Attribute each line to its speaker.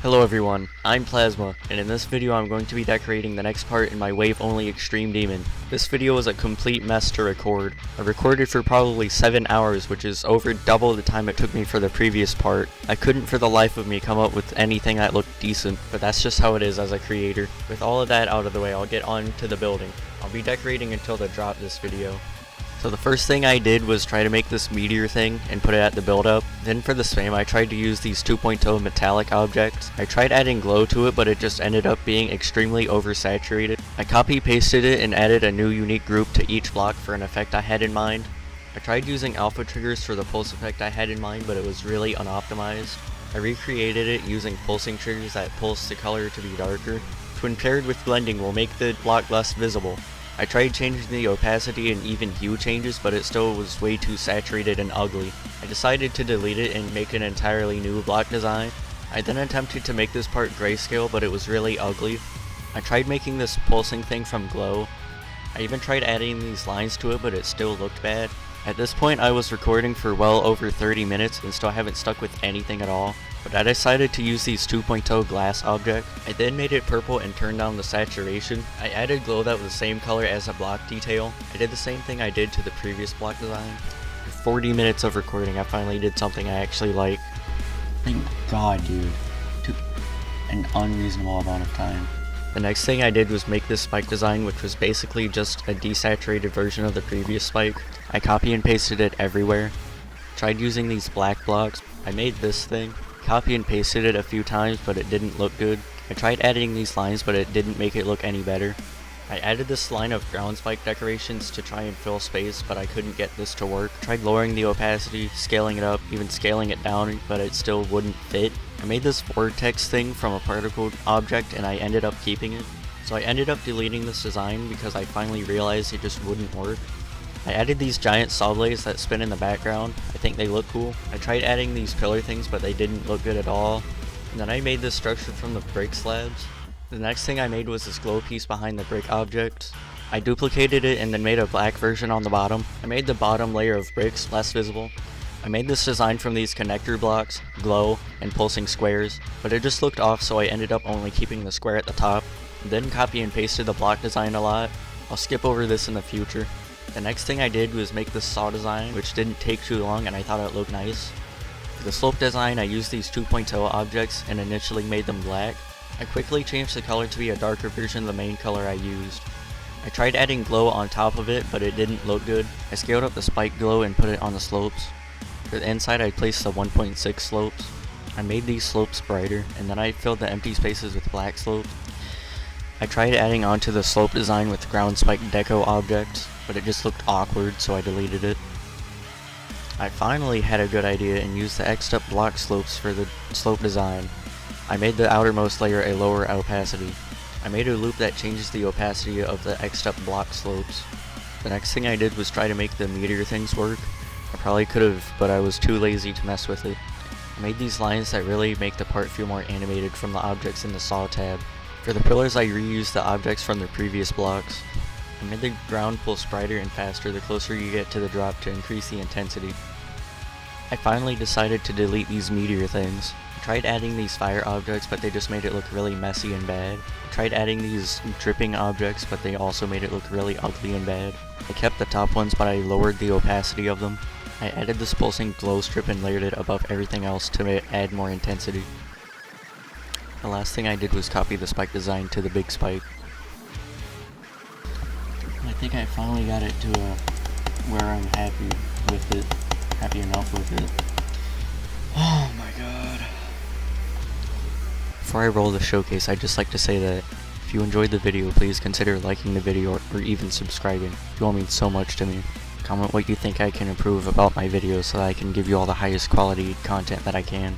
Speaker 1: Hello everyone, I'm Plasma, and in this video I'm going to be decorating the next part in my wave-only extreme demon. This video was a complete mess to record. I recorded for probably 7 hours, which is over double the time it took me for the previous part. I couldn't for the life of me come up with anything that looked decent, but that's just how it is as a creator. With all of that out of the way, I'll get on to the building. I'll be decorating until the drop this video. So the first thing I did was try to make this meteor thing and put it at the build-up. Then for the spam I tried to use these 2.0 metallic objects. I tried adding glow to it, but it just ended up being extremely oversaturated. I copy-pasted it and added a new unique group to each block for an effect I had in mind. I tried using alpha triggers for the pulse effect I had in mind, but it was really unoptimized. I recreated it using pulsing triggers that pulse the color to be darker, which when paired with blending will make the block less visible. I tried changing the opacity and even hue changes, but it still was way too saturated and ugly. I decided to delete it and make an entirely new block design. I then attempted to make this part grayscale, but it was really ugly. I tried making this pulsing thing from glow. I even tried adding these lines to it, but it still looked bad. At this point I was recording for well over 30 minutes and still haven't stuck with anything at all. But I decided to use these 2.0 glass objects. I then made it purple and turned down the saturation. I added glow that was the same color as the block detail. I did the same thing I did to the previous block design. For 40 minutes of recording, I finally did something I actually like.
Speaker 2: Thank God, dude. It took an unreasonable amount of time.
Speaker 1: The next thing I did was make this spike design, which was basically just a desaturated version of the previous spike. I copy and pasted it everywhere. Tried using these black blocks. I made this thing. Copy and pasted it a few times, but it didn't look good. I tried adding these lines, but it didn't make it look any better. I added this line of ground spike decorations to try and fill space, but I couldn't get this to work. Tried lowering the opacity, scaling it up, even scaling it down, but it still wouldn't fit. I made this vortex thing from a particle object and I ended up keeping it. So I ended up deleting this design because I finally realized it just wouldn't work. I added these giant saw blades that spin in the background. I think they look cool. I tried adding these pillar things, but they didn't look good at all. And then I made this structure from the brick slabs. The next thing I made was this glow piece behind the brick object. I duplicated it and then made a black version on the bottom. I made the bottom layer of bricks less visible. I made this design from these connector blocks, glow, and pulsing squares, but it just looked off, so I ended up only keeping the square at the top. Then copy and pasted the block design a lot. I'll skip over this in the future. The next thing I did was make this saw design, which didn't take too long and I thought it looked nice. For the slope design I used these 2.0 objects and initially made them black. I quickly changed the color to be a darker version of the main color I used. I tried adding glow on top of it, but it didn't look good. I scaled up the spike glow and put it on the slopes. For the inside I placed the 1.6 slopes. I made these slopes brighter, and then I filled the empty spaces with black slopes. I tried adding onto the slope design with ground spike deco objects, but it just looked awkward, so I deleted it. I finally had a good idea and used the X'd up block slopes for the slope design. I made the outermost layer a lower opacity. I made a loop that changes the opacity of the X'd up block slopes. The next thing I did was try to make the meteor things work. I probably could have, but I was too lazy to mess with it. I made these lines that really make the part feel more animated from the objects in the saw tab. For the pillars I reused the objects from the previous blocks. I made the ground pulse brighter and faster the closer you get to the drop to increase the intensity. I finally decided to delete these meteor things. I tried adding these fire objects, but they just made it look really messy and bad. I tried adding these dripping objects, but they also made it look really ugly and bad. I kept the top ones, but I lowered the opacity of them. I added this pulsing glow strip and layered it above everything else to add more intensity. The last thing I did was copy the spike design to the big spike. I think I finally got it to where I'm happy with it. Happy enough with it. Oh my god. Before I roll the showcase, I'd just like to say that if you enjoyed the video, please consider liking the video or even subscribing. You all mean so much to me. Comment what you think I can improve about my videos so that I can give you all the highest quality content that I can.